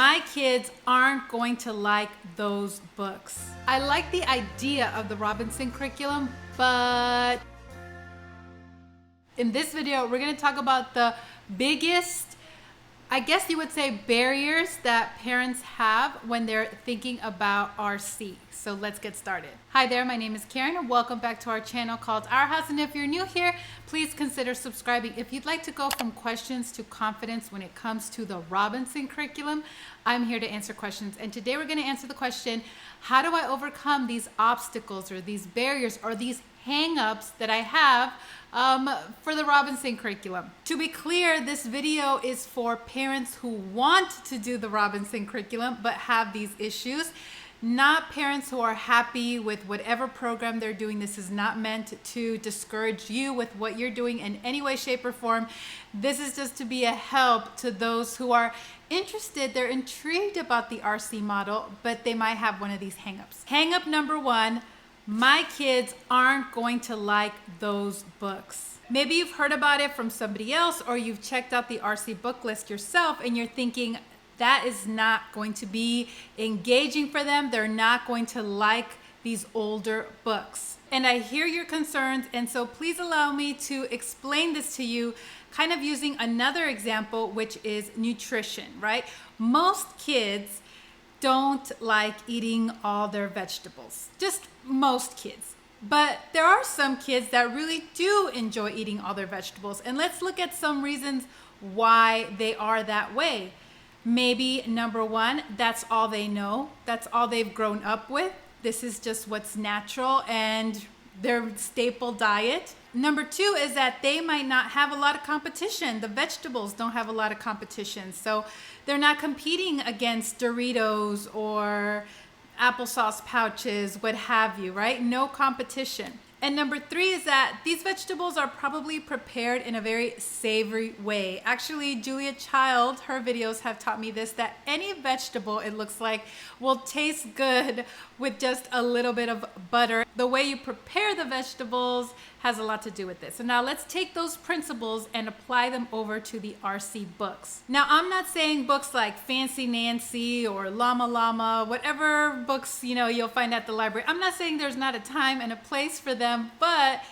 My kids aren't going to like those books. I like the idea of the Robinson curriculum, but in this video, we're going to talk about the biggest, I guess you would say, barriers that parents have when they're thinking about RC. So let's get started. Hi there, my name is Karen and welcome back to our channel called Our House. And if you're new here, please consider subscribing. If you'd like to go from questions to confidence when it comes to the Robinson curriculum, I'm here to answer questions. And today we're going to answer the question, how do I overcome these obstacles or these barriers or these hang-ups that I have for the Robinson curriculum? To be clear, this video is for parents who want to do the Robinson curriculum but have these issues, not parents who are happy with whatever program they're doing. This is not meant to discourage you with what you're doing in any way, shape, or form. This is just to be a help to those who are interested, they're intrigued about the RC model, but they might have one of these hang-ups. Hang-up number one, my kids aren't going to like those books. Maybe you've heard about it from somebody else, or you've checked out the RC book list yourself and you're thinking that is not going to be engaging for them. They're not going to like these older books. And I hear your concerns, and so please allow me to explain this to you kind of using another example, which is nutrition, right? Most kids don't like eating all their vegetables, just most kids. But there are some kids that really do enjoy eating all their vegetables. And let's look at some reasons why they are that way. Maybe number one, that's all they know. That's all they've grown up with. This is just what's natural and their staple diet. Number two is that they might not have a lot of competition. The vegetables don't have a lot of competition. So they're not competing against Doritos or applesauce pouches, what have you, right? No competition. And number three is that these vegetables are probably prepared in a very savory way. Actually, Julia Child, her videos have taught me this, that any vegetable, it looks like, will taste good with just a little bit of butter. The way you prepare the vegetables has a lot to do with this. So now let's take those principles and apply them over to the RC books. Now, I'm not saying books like Fancy Nancy or Llama Llama, whatever books you'll find at the library. I'm not saying there's not a time and a place for them, but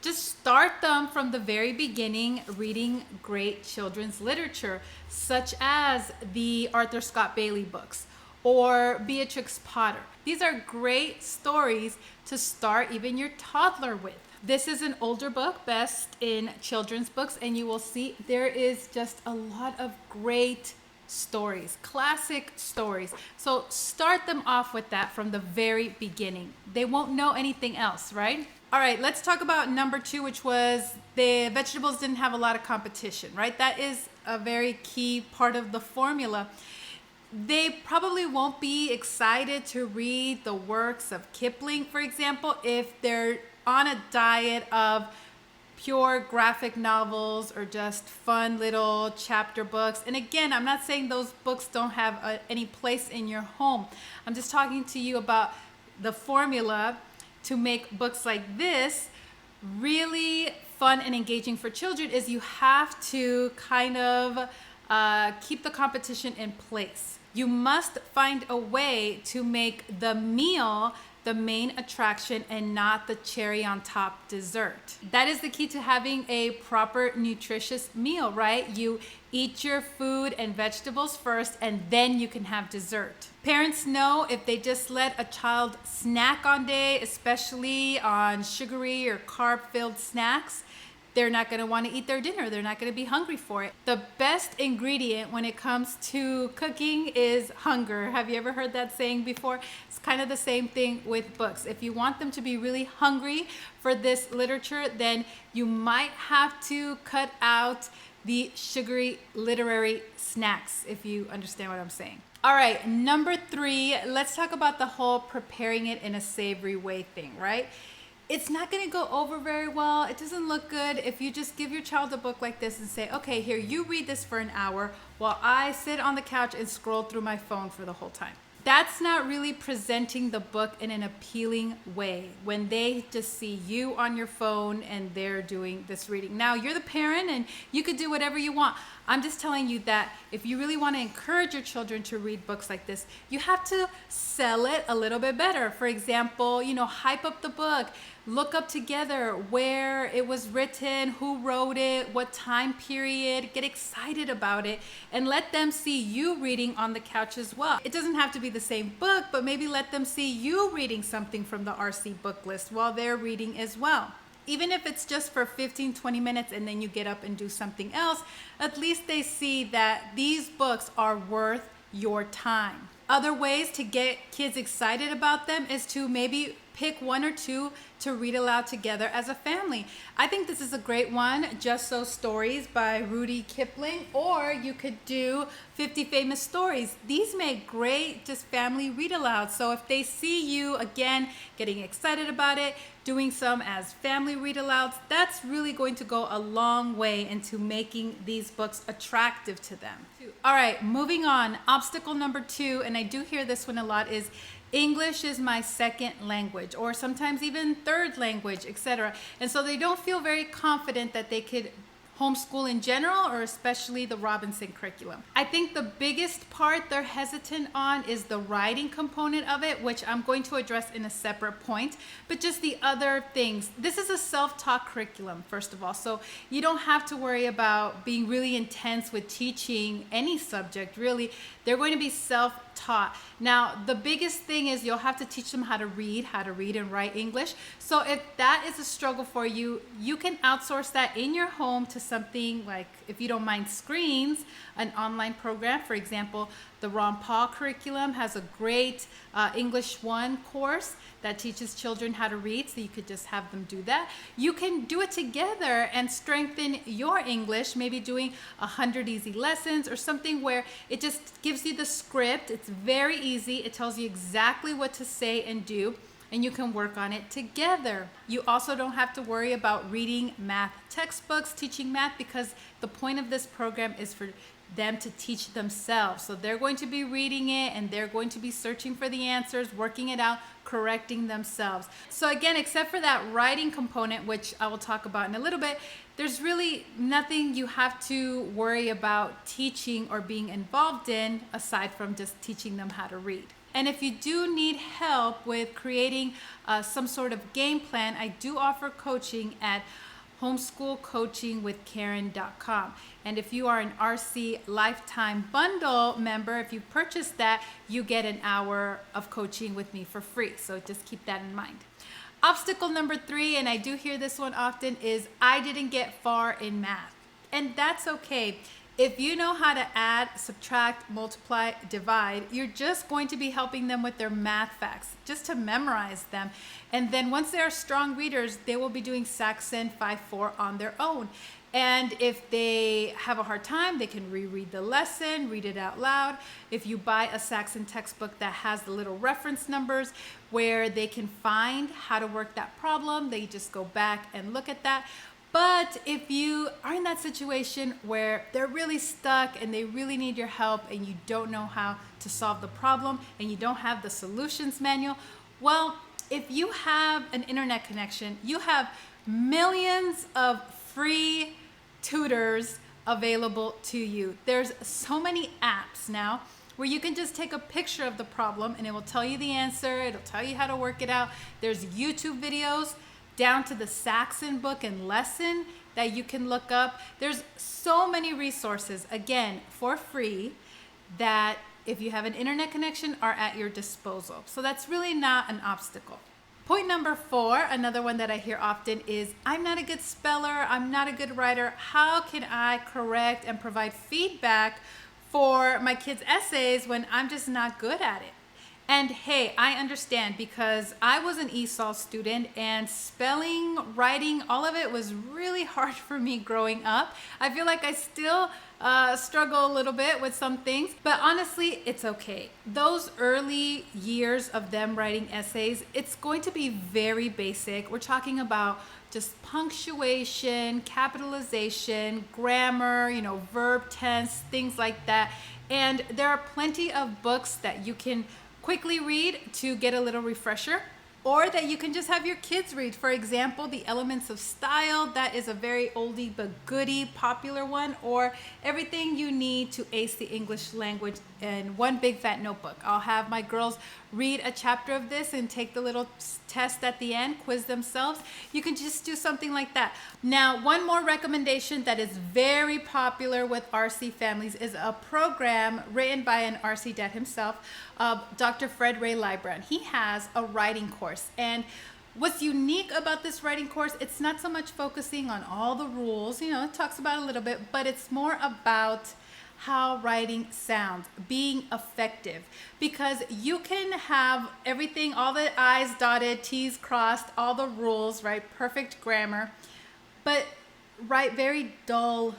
just start them from the very beginning, reading great children's literature, such as the Arthur Scott Bailey books or Beatrix Potter. These are great stories to start even your toddler with. This is an older book, best in children's books, and you will see there is just a lot of great stories, classic stories. So start them off with that from the very beginning. They won't know anything else, right? All right, let's talk about number two, which was the vegetables didn't have a lot of competition, right? That is a very key part of the formula. They probably won't be excited to read the works of Kipling, for example, if they're on a diet of pure graphic novels or just fun little chapter books. And again, I'm not saying those books don't have any place in your home. I'm just talking to you about the formula to make books like this really fun and engaging for children is you have to kind of keep the competition in place. You must find a way to make the meal the main attraction and not the cherry on top dessert. That is the key to having a proper nutritious meal, right? You eat your food and vegetables first, and then you can have dessert. Parents know if they just let a child snack on day, especially on sugary or carb-filled snacks, they're not going to want to eat their dinner. They're not going to be hungry for it. The best ingredient when it comes to cooking is hunger. Have you ever heard that saying before? It's kind of the same thing with books. If you want them to be really hungry for this literature, then you might have to cut out the sugary literary snacks, if you understand what I'm saying. All right, number three, let's talk about the whole preparing it in a savory way thing, right? It's not going to go over very well. It doesn't look good if you just give your child a book like this and say, okay, here, you read this for an hour while I sit on the couch and scroll through my phone for the whole time. that's not really presenting the book in an appealing way when they just see you on your phone and they're doing this reading. Now, you're the parent and you could do whatever you want. I'm just telling you that if you really want to encourage your children to read books like this, you have to sell it a little bit better. For example, hype up the book, look up together where it was written, who wrote it, what time period, get excited about it, and let them see you reading on the couch as well. It doesn't have to be the same book, but maybe let them see you reading something from the RC book list while they're reading as well. Even if it's just for 15-20 minutes and then you get up and do something else, at least they see that these books are worth your time. Other ways to get kids excited about them is to maybe pick one or two to read aloud together as a family. I think this is a great one, Just So Stories by Rudy Kipling, or you could do 50 Famous Stories. These make great just family read aloud. So if they see you, again, getting excited about it, doing some as family read alouds, that's really going to go a long way into making these books attractive to them. All right, moving on. Obstacle number 2, and I do hear this one a lot, is English is my second language, or sometimes even third language, etc. And so they don't feel very confident that they could homeschool in general, or especially the Robinson curriculum. I think the biggest part they're hesitant on is the writing component of it, which I'm going to address in a separate point, but just the other things. This is a self-taught curriculum, first of all, so you don't have to worry about being really intense with teaching any subject, really. They're going to be self-taught. Now, the biggest thing is you'll have to teach them how to read and write English. So if that is a struggle for you, you can outsource that in your home to something like, if you don't mind screens, an online program. For example, the Ron Paul curriculum has a great English 1 course that teaches children how to read, so you could just have them do that. You can do it together and strengthen your English, maybe doing 100 easy lessons or something where it just gives you the script. It's very easy. It tells you exactly what to say and do, and you can work on it together. You also don't have to worry about reading math textbooks, teaching math, because the point of this program is for them to teach themselves. So they're going to be reading it and they're going to be searching for the answers, working it out, correcting themselves. So again, except for that writing component, which I will talk about in a little bit, there's really nothing you have to worry about teaching or being involved in aside from just teaching them how to read. And if you do need help with creating some sort of game plan, I do offer coaching at homeschoolcoachingwithkaren.com. And if you are an RC Lifetime Bundle member, if you purchase that, you get an hour of coaching with me for free. So just keep that in mind. Obstacle number 3, and I do hear this one often, is I didn't get far in math. And that's okay. If you know how to add, subtract, multiply, divide, you're just going to be helping them with their math facts, just to memorize them. And then once they are strong readers, they will be doing Saxon 5-4 on their own. And if they have a hard time, they can reread the lesson, read it out loud. If you buy a Saxon textbook that has the little reference numbers where they can find how to work that problem, they just go back and look at that. But if you are in that situation where they're really stuck and they really need your help and you don't know how to solve the problem and you don't have the solutions manual, well, if you have an internet connection, you have millions of free tutors available to you. There's so many apps now where you can just take a picture of the problem and it will tell you the answer. It'll tell you how to work it out. There's YouTube videos down to the Saxon book and lesson that you can look up. There's so many resources, again, for free, that if you have an internet connection are at your disposal. So that's really not an obstacle. Point number 4, another one that I hear often is, I'm not a good speller, I'm not a good writer. How can I correct and provide feedback for my kids' essays when I'm just not good at it? And hey, I understand, because I was an ESOL student and spelling, writing, all of it was really hard for me growing up. I feel like I still struggle a little bit with some things, but honestly, it's okay. Those early years of them writing essays, it's going to be very basic. We're talking about just punctuation, capitalization, grammar, verb tense, things like that. And there are plenty of books that you can quickly read to get a little refresher, or that you can just have your kids read. For example, The Elements of Style, that is a very oldie but goodie popular one, or Everything You Need to Ace the English Language in One Big Fat Notebook. I'll have my girls read a chapter of this and take the little test at the end, quiz themselves. You can just do something like that. Now, one more recommendation that is very popular with RC families is a program written by an RC dad himself, Dr. Fred Ray Libran. He has a writing course, and what's unique about this writing course, it's not so much focusing on all the rules, you know, it talks about a little bit, but it's more about how writing sounds, being effective, because you can have everything, all the I's dotted, T's crossed, all the rules, right? Perfect grammar, but write very dull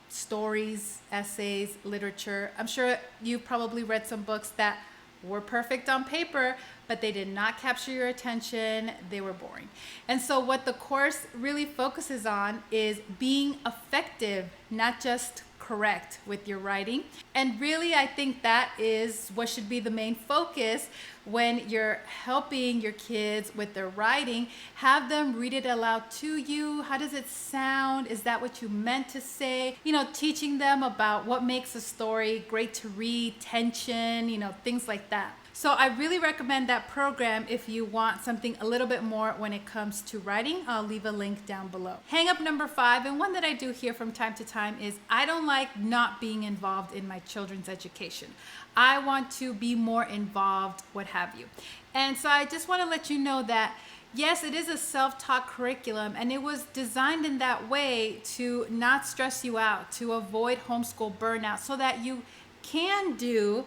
stories, essays, literature. I'm sure you've probably read some books that were perfect on paper, but they did not capture your attention. They were boring. And so what the course really focuses on is being effective, not just correct with your writing. And really, I think that is what should be the main focus when you're helping your kids with their writing. Have them read it aloud to you. How does it sound? Is that what you meant to say? You know, teaching them about what makes a story great to read, tension, you know, things like that. So I really recommend that program if you want something a little bit more when it comes to writing. I'll leave a link down below. Hang up number 5, and one that I do hear from time to time, is I don't like not being involved in my children's education. I want to be more involved, what have you. And so I just want to let you know that yes, it is a self-taught curriculum, and it was designed in that way to not stress you out, to avoid homeschool burnout, so that you can do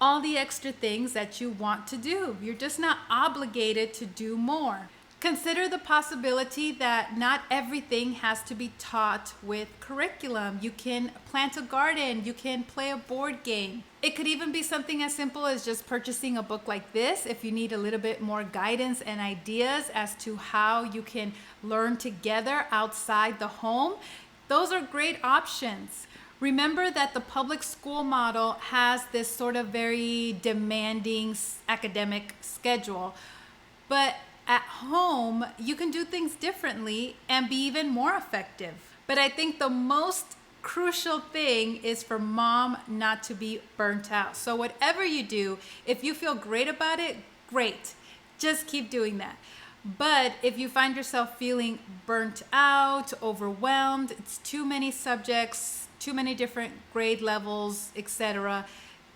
all the extra things that you want to do. You're just not obligated to do more. Consider the possibility that not everything has to be taught with curriculum. You can plant a garden, you can play a board game. It could even be something as simple as just purchasing a book like this if you need a little bit more guidance and ideas as to how you can learn together outside the home. Those are great options. Remember that the public school model has this sort of very demanding academic schedule, but at home, you can do things differently and be even more effective. But I think the most crucial thing is for mom not to be burnt out. So whatever you do, if you feel great about it, great. Just keep doing that. But if you find yourself feeling burnt out, overwhelmed, it's too many subjects, too many different grade levels, etc.,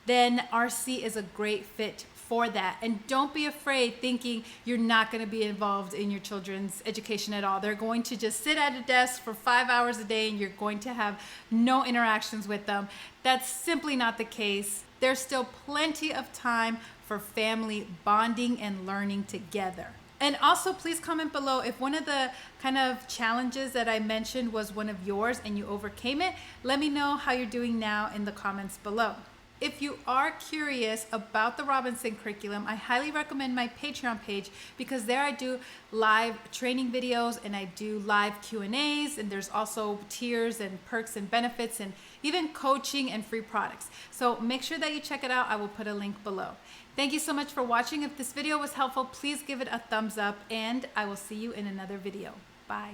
then RC is a great fit for that. And don't be afraid thinking you're not going to be involved in your children's education at all. They're going to just sit at a desk for 5 hours a day and you're going to have no interactions with them. That's simply not the case. There's still plenty of time for family bonding and learning together. And also, please comment below if one of the kind of challenges that I mentioned was one of yours and you overcame it. Let me know how you're doing now in the comments below. If you are curious about the Robinson curriculum, I highly recommend my Patreon page, because there I do live training videos and I do live Q&As, and there's also tiers and perks and benefits and even coaching and free products. So make sure that you check it out. I will put a link below. Thank you so much for watching. If this video was helpful, please give it a thumbs up, and I will see you in another video. Bye.